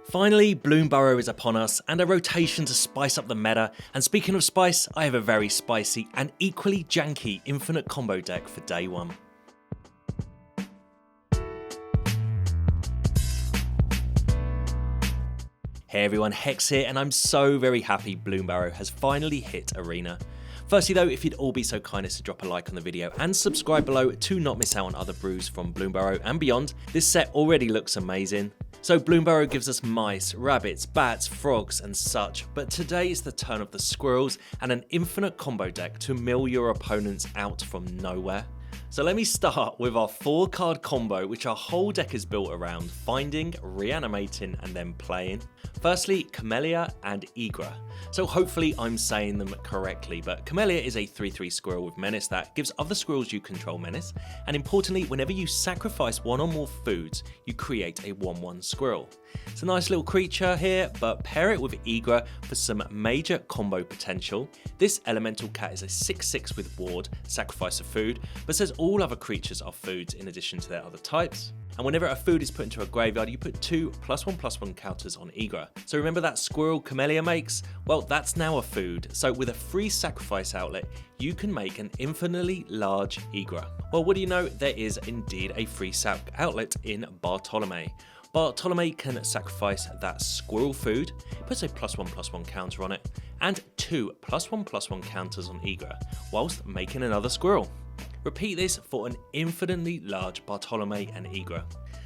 Finally, Bloomburrow is upon us, and a rotation to spice up the meta, and speaking of spice, I have a very spicy and equally janky infinite combo deck for day one. Hey everyone, Hex here, and I'm so very happy Bloomburrow has finally hit Arena. Firstly though, if you'd all be so kind as to drop a like on the video and subscribe below to not miss out on other brews from Bloomburrow and beyond, this set already looks amazing. So Bloomburrow gives us mice, rabbits, bats, frogs and such, but today is the turn of the squirrels and an infinite combo deck to mill your opponents out from nowhere. So let me start with our 4-card combo, which our whole deck is built around finding, reanimating and then playing. Firstly, Camellia and Ygra. So hopefully I'm saying them correctly, but Camellia is a 3/3 squirrel with menace that gives other squirrels you control menace, and importantly, whenever you sacrifice one or more foods, you create a 1/1 squirrel. It's a nice little creature here, but pair it with Ygra for some major combo potential. This elemental cat is a 6/6 with ward, sacrifice a food, but says all other creatures are foods in addition to their other types. And whenever a food is put into a graveyard, you put 2 +1/+1 counters on Ygra. So remember that squirrel Camellia makes? Well, that's now a food. So with a free sacrifice outlet, you can make an infinitely large Ygra. Well, what do you know? There is indeed a free sac outlet in Bartolomé. Bartolomé can sacrifice that squirrel food, puts a +1/+1 counter on it, and 2 +1/+1 counters on Ygra, whilst making another squirrel. Repeat this for an infinitely large Bartolomé and Ygra.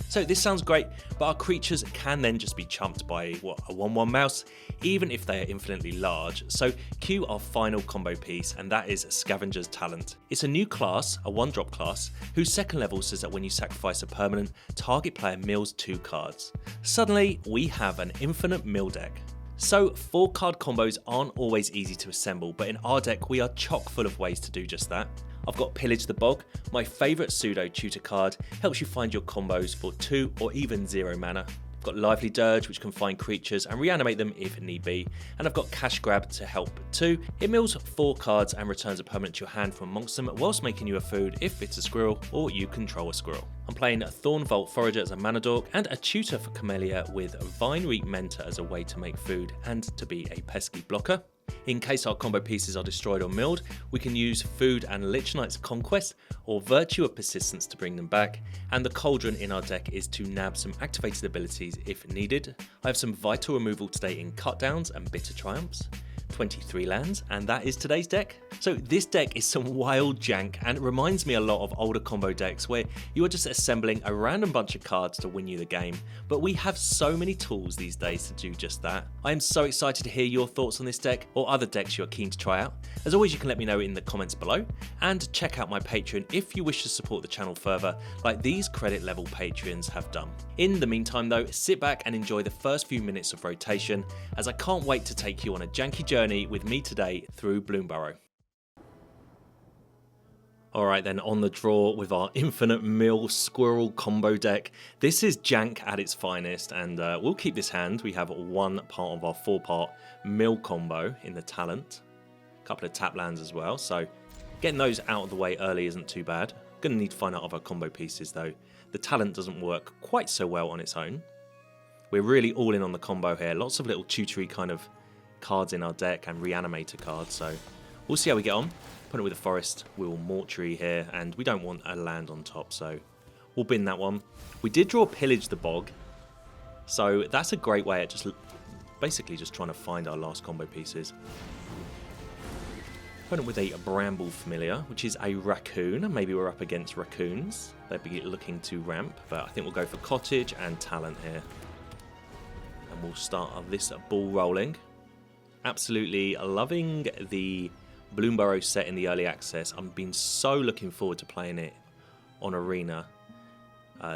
So this sounds great, but our creatures can then just be chumped by a 1/1 mouse, even if they are infinitely large. So cue our final combo piece, and that is Scavenger's Talent. It's a new class, a 1-drop class, whose second level says that when you sacrifice a permanent, target player mills 2 cards. Suddenly, we have an infinite mill deck. So 4-card combos aren't always easy to assemble, but in our deck we are chock full of ways to do just that. I've got Pillage the Bog, my favourite pseudo tutor card, helps you find your combos for 2 or even 0 mana. I've got Lively Dirge, which can find creatures and reanimate them if need be, and I've got Cash Grab to help too. It mills 4 cards and returns a permanent to your hand from amongst them, whilst making you a food if it's a squirrel or you control a squirrel. I'm playing a Thornvault Forager as a mana dork and a tutor for Camellia with Vinereap Mentor as a way to make food and to be a pesky blocker. In case our combo pieces are destroyed or milled, we can use Food and Lich-Knights Conquest or Virtue of Persistence to bring them back, and the Cauldron in our deck is to nab some activated abilities if needed. I have some vital removal today in Cutdowns and Bitter Triumphs. 23 lands, and that is today's deck. So this deck is some wild jank, and it reminds me a lot of older combo decks where you are just assembling a random bunch of cards to win you the game, but we have so many tools these days to do just that. I am so excited to hear your thoughts on this deck or other decks you are keen to try out. As always, you can let me know in the comments below, and check out my Patreon if you wish to support the channel further, like these credit level Patreons have done. In the meantime though, sit back and enjoy the first few minutes of rotation, as I can't wait to take you on a janky journey with me today through Bloomburrow. Alright then, on the draw with our infinite mill squirrel combo deck. This is jank at its finest, and we'll keep this hand. We have 1 part of our 4-part mill combo in the talent. A couple of tap lands as well, so getting those out of the way early isn't too bad. Gonna need to find out other combo pieces though. The talent doesn't work quite so well on its own. We're really all in on the combo here. Lots of little tutory kind of cards in our deck and reanimator cards, so we'll see how we get on. Put it with a forest, we'll mortuary here, and we don't want a land on top, so we'll bin that one. We did draw Pillage the Bog, so that's a great way at just basically just trying to find our last combo pieces. Put it with a Bramble Familiar, which is a raccoon. Maybe we're up against raccoons. They'd be looking to ramp, but I think we'll go for cottage and talent here. And we'll start this ball rolling. Absolutely loving the Bloomburrow set in the early access. I've been so looking forward to playing it on Arena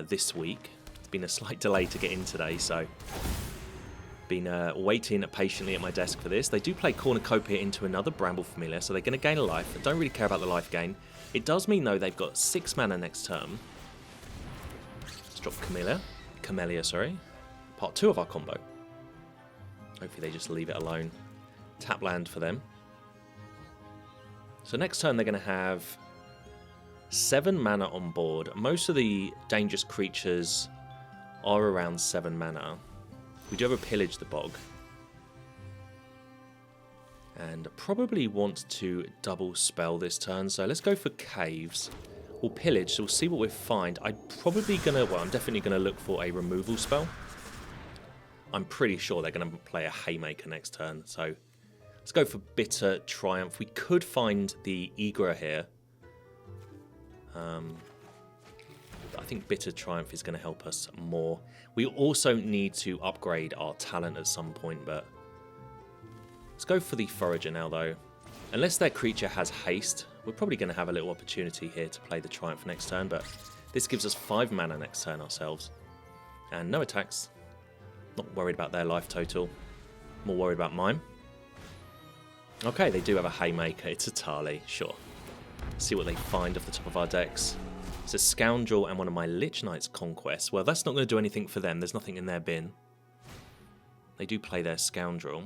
this week. It's been a slight delay to get in today, so been waiting patiently at my desk for this. They do play Cornucopia into another Bramble Familiar, so they're going to gain a life. I don't really care about the life gain. It does mean though they've got 6 mana next turn. Let's drop Camellia, sorry. Part 2 of our combo. Hopefully they just leave it alone. Tap land for them. So next turn they're going to have 7 mana on board. Most of the dangerous creatures are around 7 mana. We do have a Pillage the Bog. And probably want to double spell this turn. So let's go for Caves. We'll Pillage, so we'll see what we find. I'm definitely going to look for a removal spell. I'm pretty sure they're going to play a Haymaker next turn. So let's go for Bitter Triumph. We could find the Ygra here. I think Bitter Triumph is going to help us more. We also need to upgrade our talent at some point, but let's go for the Forager now, though. Unless their creature has haste, we're probably going to have a little opportunity here to play the Triumph next turn, but this gives us 5 mana next turn ourselves. And no attacks. Not worried about their life total. More worried about mine. Okay, they do have a Haymaker. It's a Tali, sure. Let's see what they find off the top of our decks. It's a Scoundrel and one of my Lich-Knights Conquest. Well, that's not going to do anything for them. There's nothing in their bin. They do play their Scoundrel.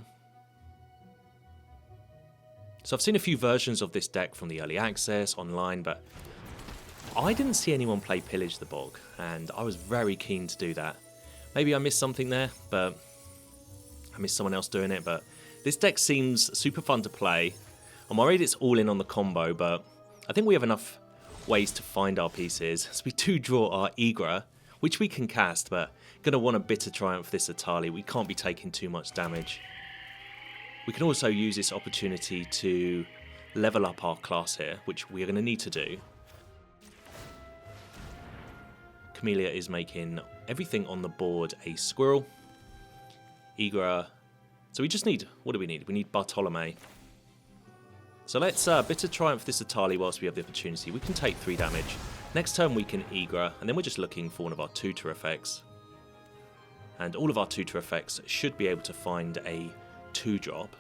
So I've seen a few versions of this deck from the early access, online, but I didn't see anyone play Pillage the Bog, and I was very keen to do that. Maybe I missed something there, but I missed someone else doing it, but this deck seems super fun to play. I'm worried it's all in on the combo, but I think we have enough ways to find our pieces. So we do draw our Ygra, which we can cast, but going to want a Bitter Triumph this Atali. We can't be taking too much damage. We can also use this opportunity to level up our class here, which we are going to need to do. Camellia is making everything on the board a squirrel. Ygra. So we just need, what do we need? We need Bartolomé. So let's Bitter Triumph this Atali whilst we have the opportunity. We can take 3 damage. Next turn we can Ygra, and then we're just looking for one of our tutor effects. And all of our tutor effects should be able to find a 2-drop.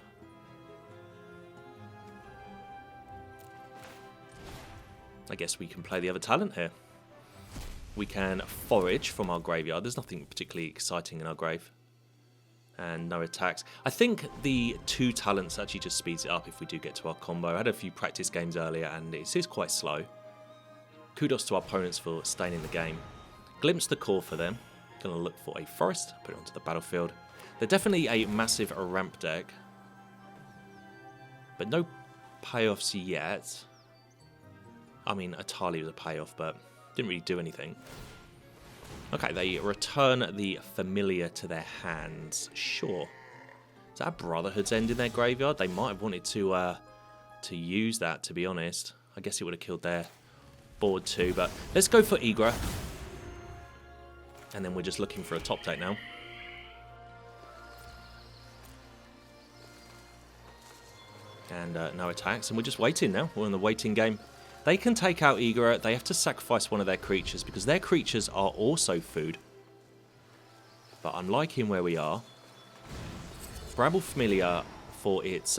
I guess we can play the other talent here. We can forage from our graveyard. There's nothing particularly exciting in our grave. And no attacks. I think the 2 talents actually just speeds it up if we do get to our combo. I had a few practice games earlier and it is quite slow. Kudos to our opponents for staying in the game. Glimpse the core for them. Going to look for a forest, put it onto the battlefield. They're definitely a massive ramp deck. But no payoffs yet. I mean, Atali was a payoff, but didn't really do anything. Okay, they return the familiar to their hands. Sure. Is that a Brotherhood's End in their graveyard? They might have wanted to use that, to be honest. I guess it would have killed their board too, but let's go for Ygra. And then we're just looking for a top deck now. And no attacks, and we're just waiting now. We're in the waiting game. They can take out Ygra. They have to sacrifice one of their creatures because their creatures are also food. But I'm liking where we are. Bramble Familiar for its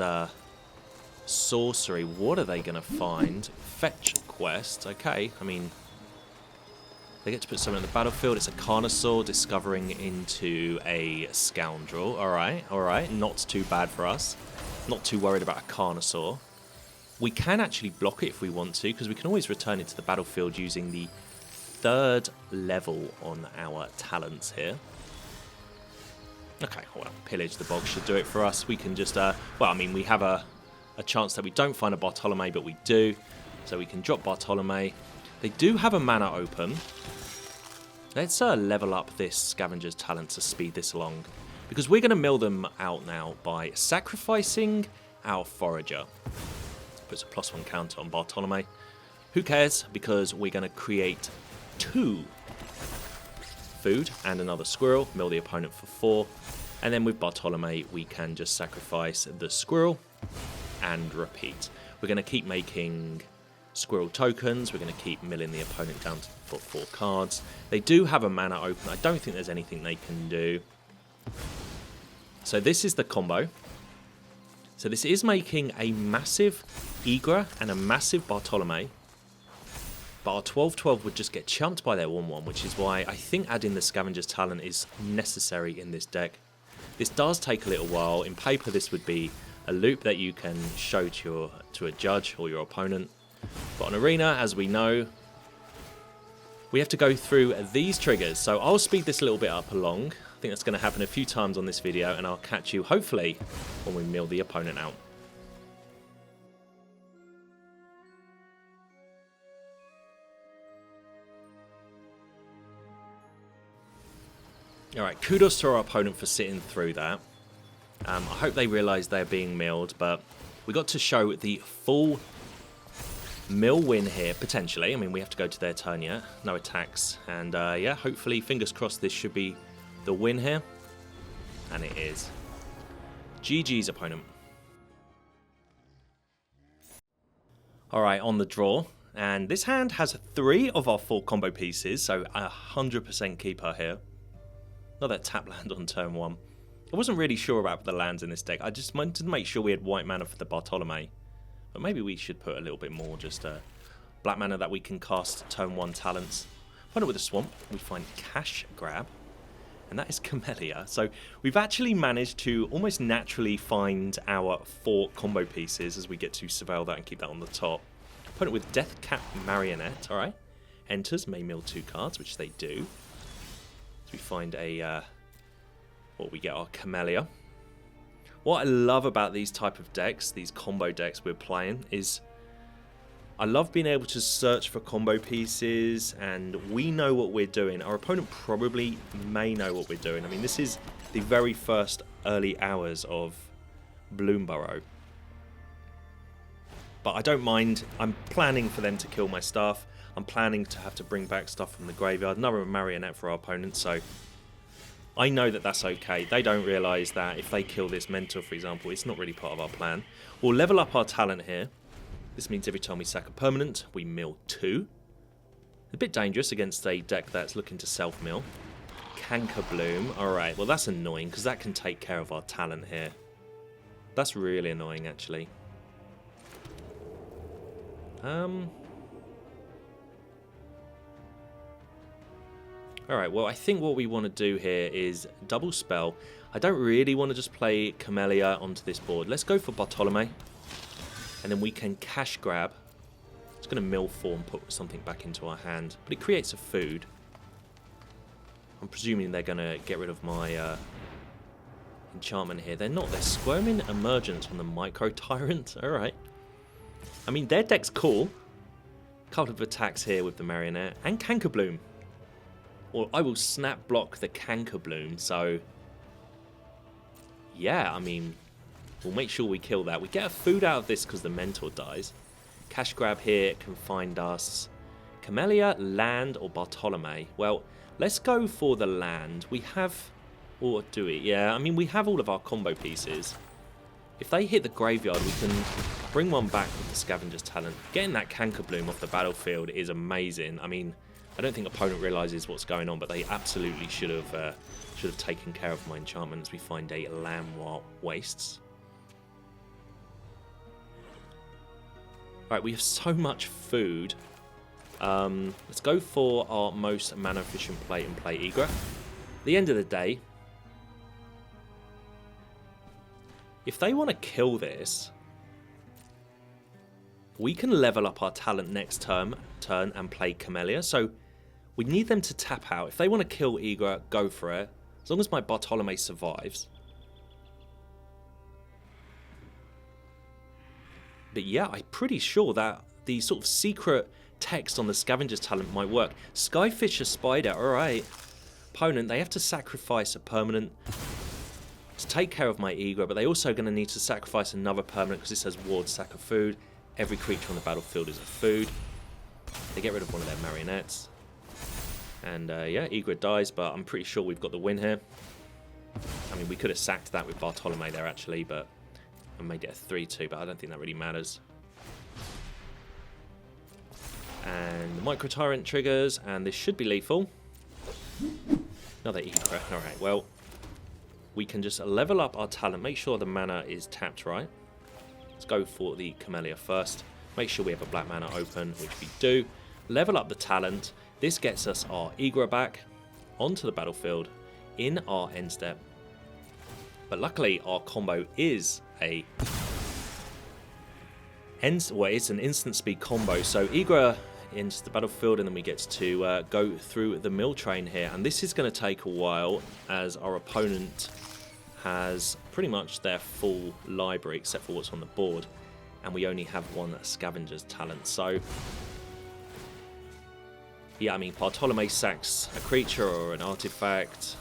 sorcery. What are they going to find? Fetch quest. Okay, I mean, they get to put something on the battlefield. It's a Carnosaur discovering into a Scoundrel. All right. Not too bad for us. Not too worried about a Carnosaur. We can actually block it if we want to, because we can always return it to the battlefield using the 3rd level on our talents here. Okay, well, Pillage the Bog should do it for us. We can just, well, I mean, we have a chance that we don't find a Bartolomé, but we do. So we can drop Bartolomé. They do have a mana open. Let's level up this Scavenger's talent to speed this along, because we're going to mill them out now by sacrificing our Forager. Puts a +1 counter on Bartolomé. Who cares? Because we're going to create 2 food and another squirrel. Mill the opponent for 4. And then with Bartolomé, we can just sacrifice the squirrel and repeat. We're going to keep making squirrel tokens. We're going to keep milling the opponent down for 4 cards. They do have a mana open. I don't think there's anything they can do. So this is the combo. So this is making a massive Ygra and a massive Bartolomé. But our 12/12 would just get chumped by their 1/1, which is why I think adding the Scavenger's talent is necessary in this deck. This does take a little while. In paper, this would be a loop that you can show to a judge or your opponent. But on Arena, as we know, we have to go through these triggers. So I'll speed this a little bit up along. I think that's going to happen a few times on this video, and I'll catch you, hopefully, when we mill the opponent out. Alright, kudos to our opponent for sitting through that. I hope they realise they're being milled, but we got to show the full mill win here, potentially. I mean, we have to go to their turn yet. No attacks. And yeah, hopefully, fingers crossed, this should be the win here. And it is. GG's opponent. Alright, on the draw. And this hand has 3 of our 4 combo pieces, so 100% keeper here. Not that tap land on turn 1. I wasn't really sure about the lands in this deck. I just wanted to make sure we had white mana for the Bartolomé. But maybe we should put a little bit more, just black mana that we can cast turn 1 talents. Find it with a swamp. We find Cash Grab. And that is Camellia. So we've actually managed to almost naturally find our 4 combo pieces as we get to surveil that and keep that on the top. Opponent with Death Cap Marionette. Alright. Enters, may mill 2 cards, which they do. So we find a... we get our Camellia. What I love about these type of decks, these combo decks we're playing, is I love being able to search for combo pieces, and we know what we're doing. Our opponent probably may know what we're doing. I mean, this is the very first early hours of Bloomburrow. But I don't mind. I'm planning for them to kill my stuff. I'm planning to have to bring back stuff from the graveyard. Another marionette for our opponent, so I know that that's okay. They don't realise that if they kill this mentor, for example, it's not really part of our plan. We'll level up our talent here. This means every time we sack a permanent, we mill 2. A bit dangerous against a deck that's looking to self-mill. Canker Bloom. Alright, well that's annoying because that can take care of our talent here. That's really annoying, actually. Alright, well I think what we want to do here is double spell. I don't really want to just play Camellia onto this board. Let's go for Bartolomé. And then we can cash grab. It's going to mill 4 and put something back into our hand. But it creates a food. I'm presuming they're going to get rid of my enchantment here. They're not. They're squirming Emergence on the Micro Tyrant. Alright. I mean, their deck's cool. Couple of attacks here with the Marionette. And Canker Bloom. Or I will snap block the Canker Bloom. So, yeah, I mean, we'll make sure we kill that. We get a food out of this because the Mentor dies. Cash grab here can find us Camellia, land, or Bartolomé. Well, let's go for the land. We have... or do we? Yeah, I mean, we have all of our combo pieces. If they hit the graveyard, we can bring one back with the Scavenger's Talent. Getting that Canker Bloom off the battlefield is amazing. I mean, I don't think opponent realises what's going on, but they absolutely should have taken care of my enchantment as we find a Llanowar Wastes. Alright, we have so much food. Let's go for our most mana efficient play and play Ygra. At the end of the day, if they want to kill this, we can level up our talent next turn and play Camellia. So we need them to tap out. If they want to kill Ygra, go for it. As long as my Bartolomé survives. But yeah, I'm pretty sure that the sort of secret text on the Scavenger's Talent might work. Skyfisher Spider, alright. Opponent, they have to sacrifice a permanent to take care of my Ygra, but they also going to need to sacrifice another permanent because this has ward, sack of food. Every creature on the battlefield is a food. They get rid of one of their marionettes. And yeah, Ygra dies, but I'm pretty sure we've got the win here. I mean, we could have sacked that with Bartolomé there actually, but I made it a 3-2, but I don't think that really matters. And the Micro Tyrant triggers, and this should be lethal. Another Ygra. Alright, well, we can just level up our talent, make sure the mana is tapped right. Let's go for the Camellia first. Make sure we have a black mana open, which we do. Level up the talent. This gets us our Ygra back onto the battlefield in our end step. But luckily, our combo is it's an instant speed combo. So Ygra into the battlefield, and then we get to go through the mill train here. And this is going to take a while, as our opponent has pretty much their full library except for what's on the board, and we only have one Scavenger's talent. So yeah, I mean, Bartolomé sacks a creature or an artifact,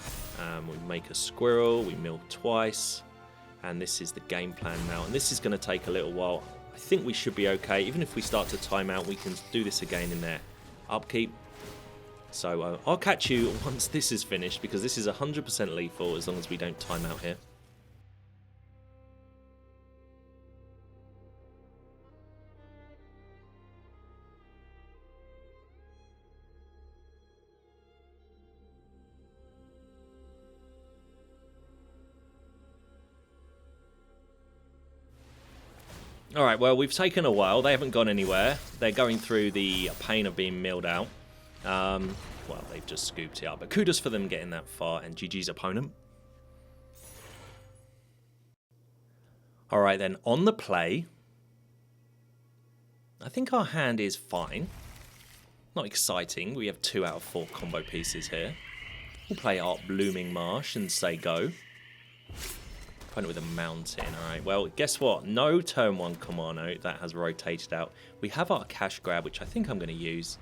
we make a squirrel, we mill twice, and this is the game plan now. And this is going to take a little while. I think we should be okay. Even if we start to time out, we can do this again in their upkeep. So I'll catch you once this is finished, because this is 100% lethal as long as we don't time out here. Alright, well, we've taken a while. They haven't gone anywhere. They're going through the pain of being milled out. Well, they've just scooped it up. But kudos for them getting that far, and GG's opponent. Alright then, on the play, I think our hand is fine. Not exciting. We have 2 out of 4 combo pieces here. We'll play our Blooming Marsh and say go. Opponent with a mountain. Alright, well, guess what? No turn 1 Kamano. That has rotated out. We have our cash grab, which I think I'm going to use,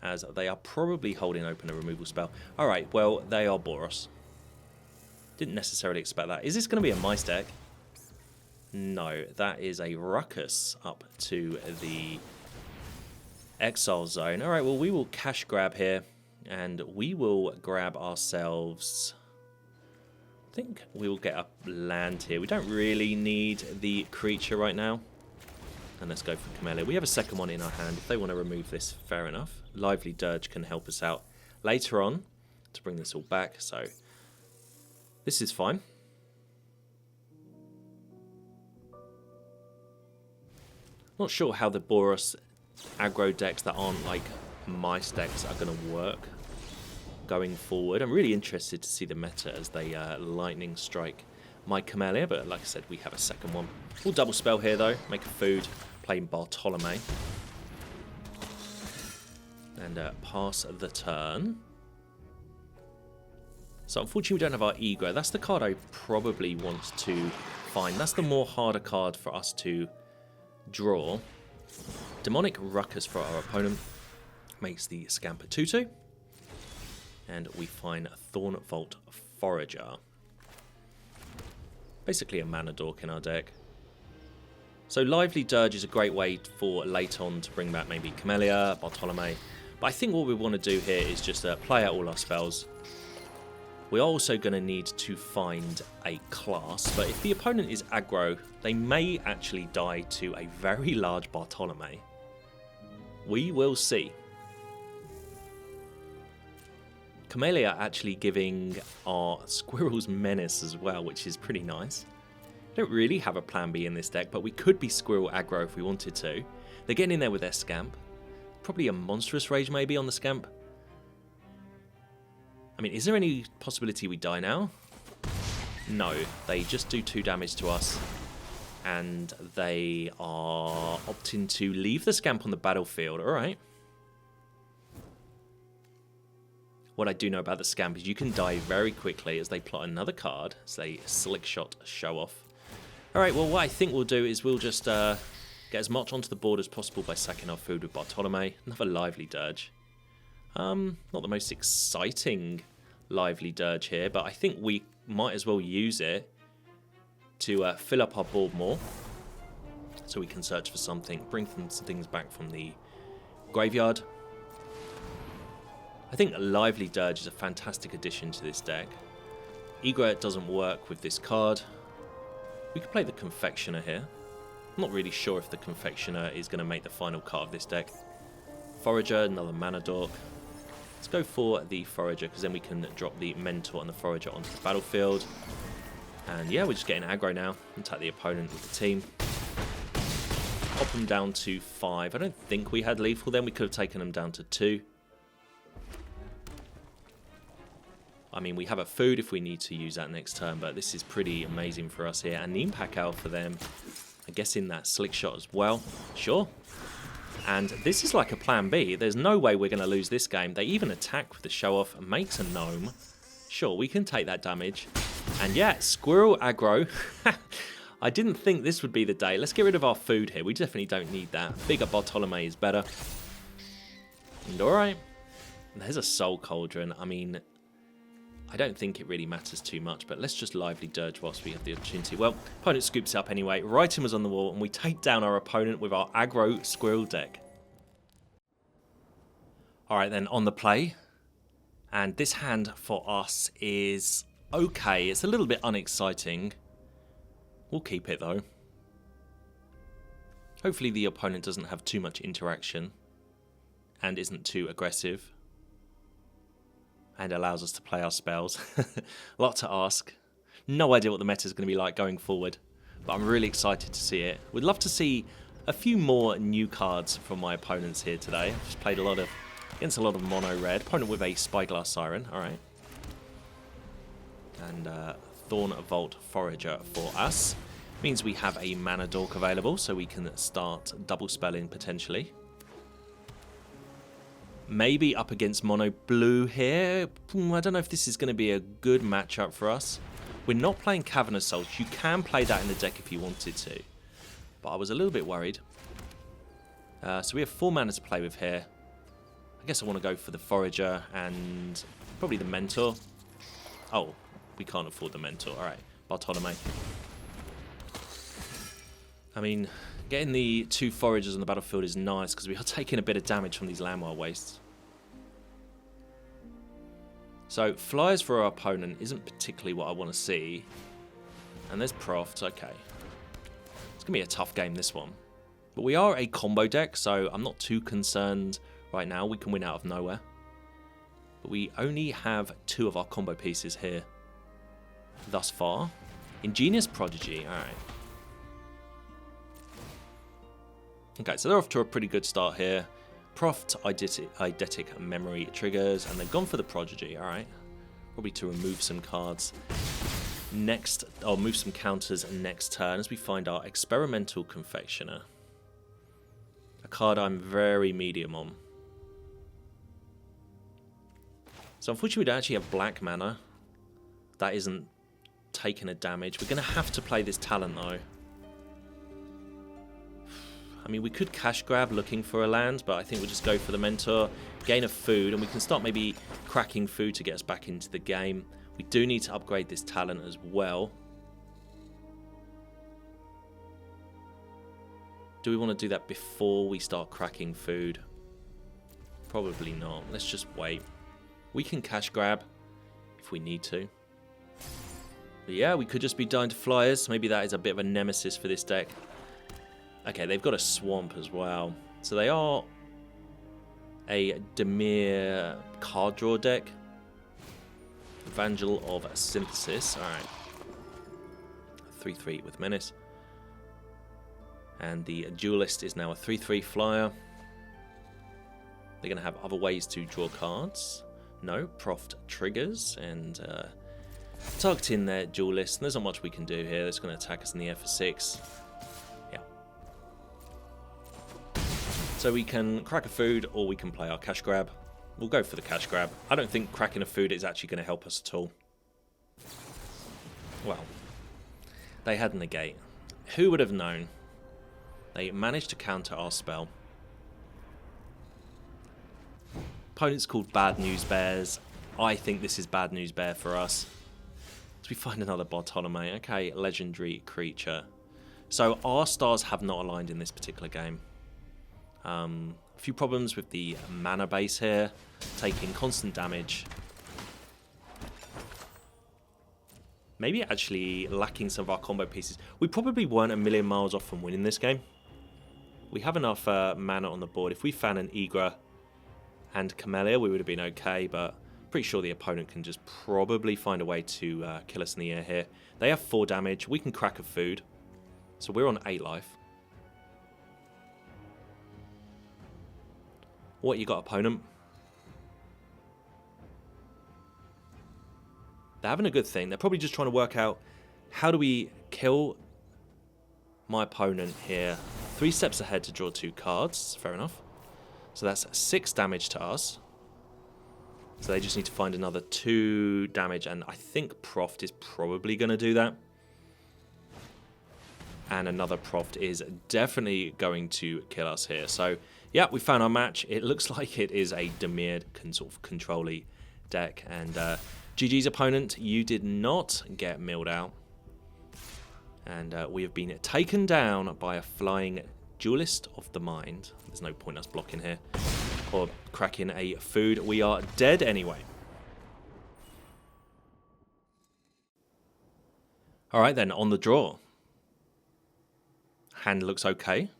as they are probably holding open a removal spell. Alright, well, they are Boros. Didn't necessarily expect that. Is this going to be a mice deck? No, that is a Ruckus up to the exile zone. Alright, well, we will cash grab here, and we will grab ourselves... I think we will get a land here. We don't really need the creature right now. And let's go for Camellia. We have a second one in our hand. If they want to remove this, fair enough. Lively Dirge can help us out later on to bring this all back. So this is fine. Not sure how the Boros aggro decks that aren't like mice decks are going to work going forward. I'm really interested to see the meta as they lightning strike my Camellia, but like I said, we have a second one. We'll double spell here though, make a food, play Bartolomé, and pass the turn. So unfortunately we don't have our Ygra. That's the card I probably want to find. That's the more harder card for us to draw. Demonic Ruckus for our opponent makes the Scamper 2/2. And we find Thornvault Forager. Basically a mana dork in our deck. So Lively Dirge is a great way for late on to bring back maybe Camellia, Bartolomé. But I think what we want to do here is just play out all our spells. We are also going to need to find a class. But if the opponent is aggro, they may actually die to a very large Bartolomé. We will see. Camellia actually giving our Squirrels Menace as well, which is pretty nice. Don't really have a plan B in this deck, but we could be Squirrel aggro if we wanted to. They're getting in there with their Scamp. Probably a Monstrous Rage maybe on the Scamp. I mean, is there any possibility we die now? No, they just do 2 damage to us. And they are opting to leave the Scamp on the battlefield. Alright. What I do know about the Scamp is you can die very quickly as they plot another card. It's a Slick Shot show off. Alright, well what I think we'll do is we'll just get as much onto the board as possible by sacking our food with Bartolomé. Another Lively Dirge. Not the most exciting Lively Dirge here, but I think we might as well use it to fill up our board more. So we can search for something, bring some things back from the graveyard. I think Lively Dirge is a fantastic addition to this deck. Ygra doesn't work with this card. We could play the Confectioner here. I'm not really sure if the Confectioner is going to make the final card of this deck. Forager, another mana dork. Let's go for the Forager, because then we can drop the Mentor and the Forager onto the battlefield. And yeah, we're just getting aggro now. Attack the opponent with the team. Pop them down to 5. I don't think we had lethal then. We could have taken them down to 2. I mean, we have a food if we need to use that next turn, but this is pretty amazing for us here. And the impact out for them, I guess in that Slick Shot as well. Sure. And this is like a plan B. There's no way we're going to lose this game. They even attack with the show off and makes a gnome. Sure, we can take that damage. And yeah, Gruul Aggro. I didn't think this would be the day. Let's get rid of our food here. We definitely don't need that. Bigger Bartolomé is better. And alright. There's a Soul Cauldron. I mean, I don't think it really matters too much, but let's just Lively Dirge whilst we have the opportunity. Well, opponent scoops up anyway. Writing was on the wall, and we take down our opponent with our aggro squirrel deck. Alright then, on the play. And this hand for us is okay. It's a little bit unexciting. We'll keep it though. Hopefully the opponent doesn't have too much interaction and isn't too aggressive and allows us to play our spells. A lot to ask. No idea what the meta is going to be like going forward, but I'm really excited to see it. Would love to see a few more new cards from my opponents here today. I've just played against a lot of mono red. Opponent with a Spyglass Siren. All right. And Thornvault Forager for us. Means we have a mana dork available, so we can start double spelling potentially. Maybe up against mono blue here. I don't know if this is going to be a good matchup for us. We're not playing Cavernous Souls. You can play that in the deck if you wanted to, but I was a little bit worried. So we have 4 mana to play with here. I guess I want to go for the Forager and probably the Mentor. Oh, we can't afford the Mentor. All right, Bartolomé. I mean, getting the 2 Foragers on the battlefield is nice because we are taking a bit of damage from these Llanowar Wastes. So, flyers for our opponent isn't particularly what I want to see. And there's Proft, okay. It's going to be a tough game, this one. But we are a combo deck, so I'm not too concerned right now. We can win out of nowhere. But we only have 2 of our combo pieces here thus far. Ingenious Prodigy, alright. Okay, so they're off to a pretty good start here. Proft, Eidetic Memory triggers, and they've gone for the Prodigy, alright. Probably to remove some cards next, or move some counters next turn as we find our Experimental Confectioner. A card I'm very medium on. So unfortunately we don't actually have black mana. That isn't taking a damage. We're going to have to play this talent though. I mean, we could cash grab looking for a land, but I think we'll just go for the Mentor, gain a food, and we can start maybe cracking food to get us back into the game. We do need to upgrade this talent as well. Do we want to do that before we start cracking food? Probably not. Let's just wait. We can cash grab if we need to. But yeah, we could just be dying to flyers. Maybe that is a bit of a nemesis for this deck. Okay, they've got a swamp as well. So they are a Dimir card draw deck. Evangel of Synthesis. Alright. 3/3 with Menace. And the Duelist is now a 3/3 flyer. They're going to have other ways to draw cards. No, Proft triggers and targeting their Duelist. There's not much we can do here. That's going to attack us in the air for 6. So we can crack a food or we can play our cash grab. We'll go for the cash grab. I don't think cracking a food is actually going to help us at all. Well, they had negate. Who would have known? They managed to counter our spell. Opponent's called Bad News Bears. I think this is Bad News Bear for us. So we find another Bartolomé. Okay, legendary creature. So our stars have not aligned in this particular game. A few problems with the mana base here, taking constant damage. Maybe actually lacking some of our combo pieces. We probably weren't a million miles off from winning this game. We have enough mana on the board. If we found an Ygra and Camellia, we would have been okay, but pretty sure the opponent can just probably find a way to kill us in the air here. They have 4 damage. We can crack a food. So we're on 8 life. What you got, opponent? They're having a good thing. They're probably just trying to work out how do we kill my opponent here 3 steps ahead to draw 2 cards. Fair enough. So that's 6 damage to us. So they just need to find another 2 damage, and I think Proft is probably going to do that. And another Proft is definitely going to kill us here. So, yeah, we found our match. It looks like it is a Dimir sort of control-y deck. And GG's opponent, you did not get milled out. And we have been taken down by a flying Duelist of the Mind. There's no point us blocking here or cracking a food. We are dead anyway. Alright then, on the draw. Hand looks okay. We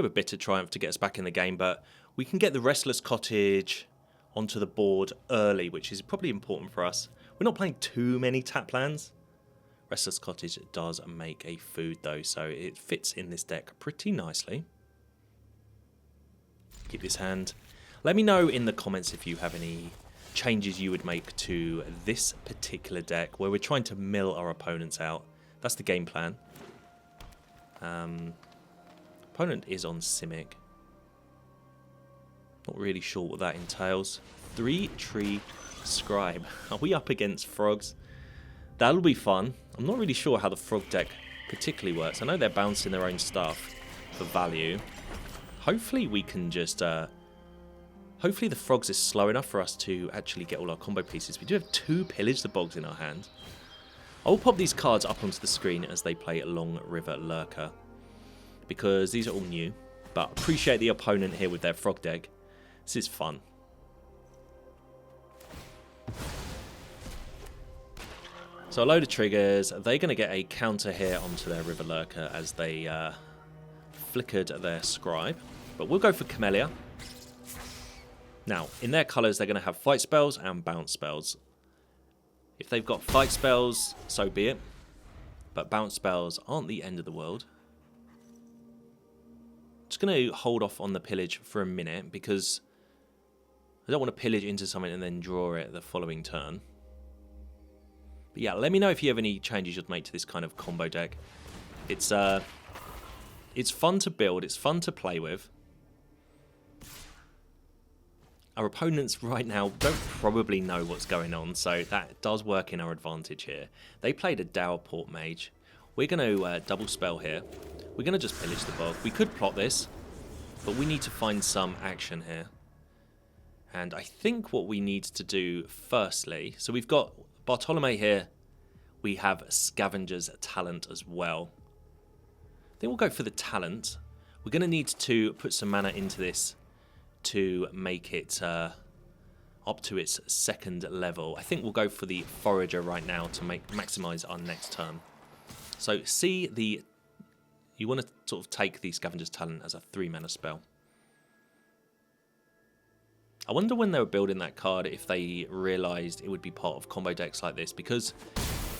have a Bitter Triumph to get us back in the game, but we can get the Restless Cottage onto the board early, which is probably important for us. We're not playing too many tap lands. Restless Cottage does make a food though, so it fits in this deck pretty nicely. Keep this hand. Let me know in the comments if you have any changes you would make to this particular deck where we're trying to mill our opponents out. That's the game plan. Opponent is on Simic. Not really sure what that entails. 3-tree Scribe. Are we up against frogs? That'll be fun. I'm not really sure how the frog deck particularly works. I know they're bouncing their own stuff for value. Hopefully we can just... hopefully the frogs is slow enough for us to actually get all our combo pieces. We do have 2 Pillage the Bogs in our hand. I'll pop these cards up onto the screen as they play Long River Lurker, because these are all new, but appreciate the opponent here with their frog deck. This is fun. So a load of triggers. They're going to get a counter here onto their River Lurker as they flickered their Scribe, but we'll go for Camellia. Now, in their colours, they're going to have fight spells and bounce spells. If they've got fight spells, so be it. But bounce spells aren't the end of the world. Just going to hold off on the pillage for a minute because I don't want to pillage into something and then draw it the following turn. But yeah, let me know if you have any changes you'd make to this kind of combo deck. It's fun to build, it's fun to play with. Our opponents right now don't probably know what's going on, so that does work in our advantage here. They played a Dowerport Mage. We're going to double spell here. We're going to just Pillage the Bog. We could plot this, but we need to find some action here. And I think what we need to do firstly, so we've got Bartolomé here. We have Scavenger's Talent as well. I think we'll go for the Talent. We're going to need to put some mana into this to make it up to its 2nd level. I think we'll go for the Forager right now to maximize our next turn. So you want to sort of take the Scavenger's Talent as a 3-mana spell. I wonder when they were building that card if they realised it would be part of combo decks like this, because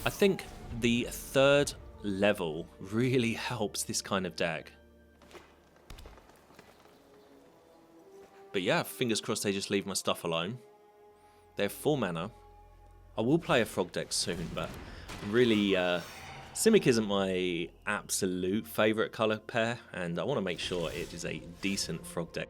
I think the 3rd level really helps this kind of deck. But yeah, fingers crossed they just leave my stuff alone. They have 4 mana. I will play a frog deck soon, but really, Simic isn't my absolute favourite colour pair, and I want to make sure it is a decent frog deck.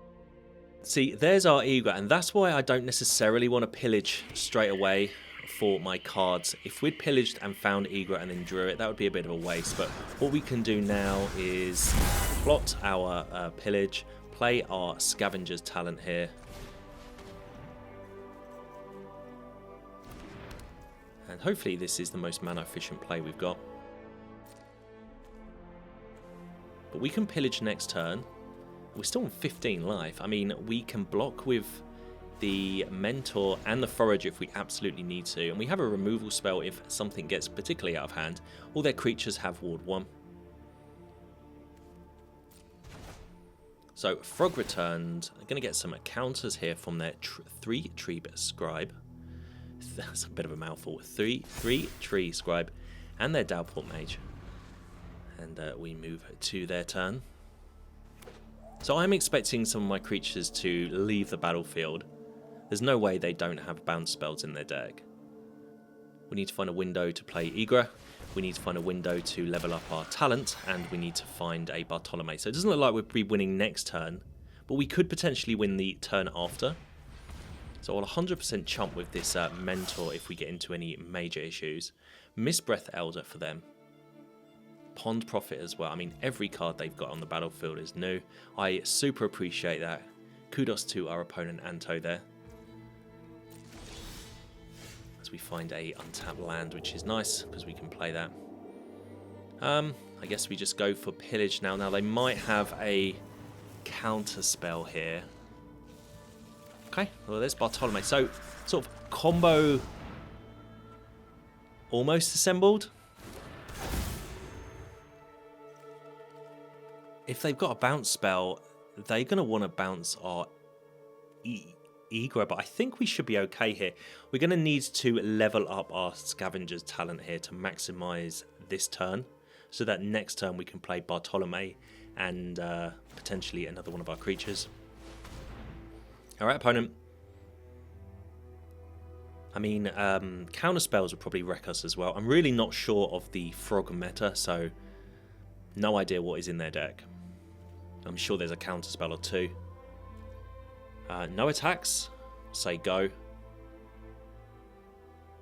See, there's our Ygra, and that's why I don't necessarily want to pillage straight away for my cards. If we'd pillaged and found Ygra and then drew it, that would be a bit of a waste. But what we can do now is plot our pillage, play our Scavenger's Talent here. And hopefully this is the most mana efficient play we've got. But we can pillage next turn. We're still on 15 life. I mean, we can block with the Mentor and the Forager if we absolutely need to. And we have a removal spell if something gets particularly out of hand. All their creatures have Ward 1. So, Frog returned. I'm going to get some counters here from their 3-tree Scribe. That's a bit of a mouthful. 3-tree Scribe and their Dowerport Mage. And we move to their turn. So I'm expecting some of my creatures to leave the battlefield. There's no way they don't have bounce spells in their deck. We need to find a window to play Ygra. we need to find a window to level up our talent, and we need to find a Bartolomé. So it doesn't look like we'll be winning next turn, but we could potentially win the turn after. So I'll 100% chump with this Mentor if we get into any major issues. Mistbreath Elder for them. Pond Prophet as well. I mean, every card they've got on the battlefield is new. I super appreciate that. Kudos to our opponent Anto there. As we find a untapped land, which is nice because we can play that. I guess we just go for Pillage now. Now they might have a counter spell here. Okay, well there's Bartolomé. So sort of combo almost assembled. If they've got a bounce spell, they're going to want to bounce our Ygra, but I think we should be okay here. We're going to need to level up our Scavenger's talent here to maximize this turn, so that next turn we can play Bartolomé and potentially another one of our creatures. Alright, opponent. I mean, counter spells will probably wreck us as well. I'm really not sure of the frog meta, so no idea what is in their deck. I'm sure there's a counter spell or two. No attacks. Say go.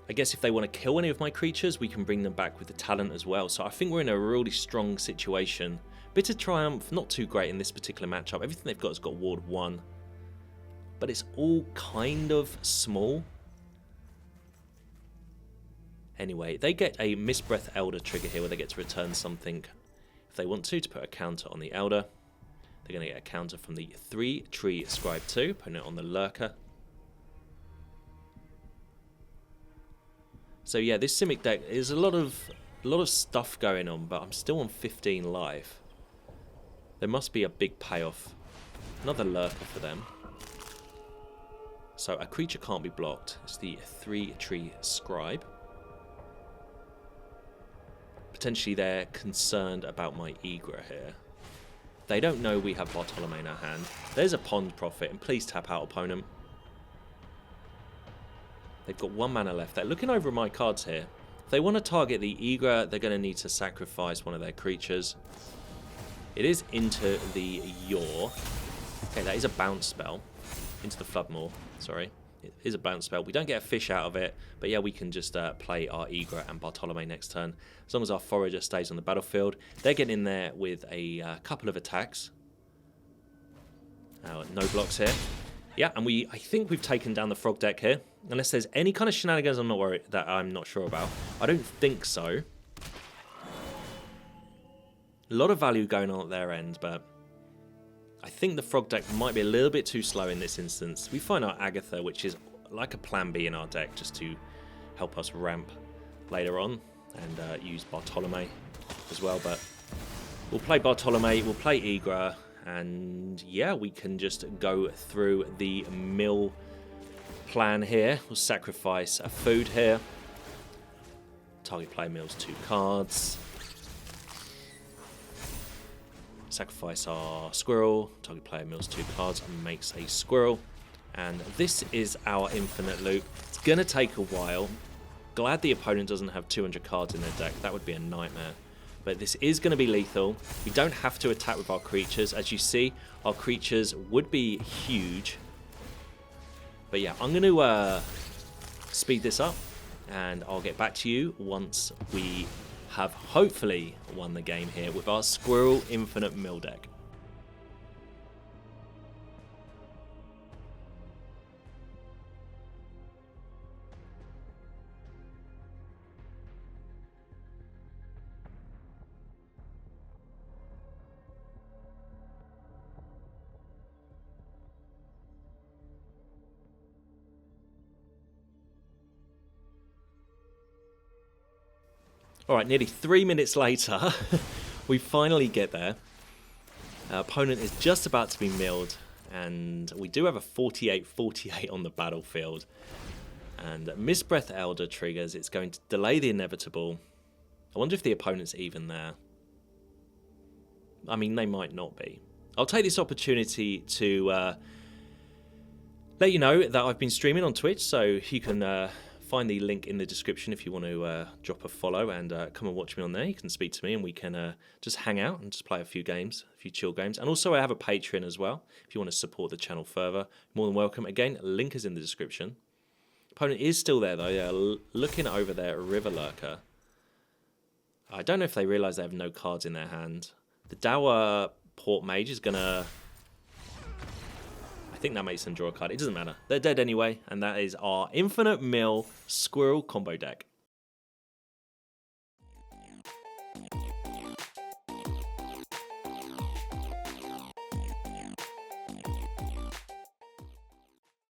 I guess if they want to kill any of my creatures, we can bring them back with the talent as well. So I think we're in a really strong situation. Bit of Triumph, not too great in this particular matchup. Everything they've got has got Ward 1. But it's all kind of small. Anyway, they get a Mistbreath Elder trigger here where they get to return something if they want to put a counter on the Elder. They're going to get a counter from the 3-tree Scribe 2, putting it on the Lurker. So yeah, this Simic deck is a lot of stuff going on, but I'm still on 15 life. There must be a big payoff. Another Lurker for them. So a creature can't be blocked. It's the 3-tree Scribe. Potentially they're concerned about my Ygra here. They don't know we have Bartolomé in our hand. There's a Pond Prophet, and please tap out, opponent. They've got 1 mana left. They're looking over my cards here. If they want to target the Ygra, they're going to need to sacrifice one of their creatures. It is into the Yaw. Okay, that is a bounce spell. Into the Floodmoor, sorry. It is a bounce spell. We don't get a fish out of it, but yeah, we can just play our Ygra and Bartolomé next turn. As long as our Forager stays on the battlefield. They're getting in there with a couple of attacks. No blocks here. Yeah, and I think we've taken down the frog deck here. Unless there's any kind of shenanigans I'm not sure about. I don't think so. A lot of value going on at their end, but I think the frog deck might be a little bit too slow in this instance. We find our Agatha, which is like a plan B in our deck, just to help us ramp later on, and use Bartolomé as well. But we'll play Bartolomé, we'll play Ygra, and yeah, we can just go through the mill plan here. We'll sacrifice a food here. Target player mills 2 cards. Sacrifice our squirrel. Target player mills 2 cards and makes a squirrel. And this is our infinite loop. It's going to take a while. Glad the opponent doesn't have 200 cards in their deck. That would be a nightmare. But this is going to be lethal. We don't have to attack with our creatures. As you see, our creatures would be huge. But yeah, I'm going to speed this up. And I'll get back to you once we have hopefully won the game here with our Squirrel Infinite Mill deck. Alright, nearly 3 minutes later, we finally get there. Our opponent is just about to be milled, and we do have a 48-48 on the battlefield. And Mistbreath Elder triggers, it's going to delay the inevitable. I wonder if the opponent's even there. I mean, they might not be. I'll take this opportunity to let you know that I've been streaming on Twitch, so you can find the link in the description if you want to drop a follow and come and watch me on there. You can speak to me and we can just hang out and just play a few games, a few chill games. And also I have a Patreon as well. If you want to support the channel further, more than welcome. Again, link is in the description. Opponent is still there though. Yeah, looking over there, River Lurker. I don't know if they realise they have no cards in their hand. The Dower Port Mage is going to... I think that makes them draw a card. It doesn't matter. They're dead anyway, and that is our Infinite Mill Squirrel combo deck.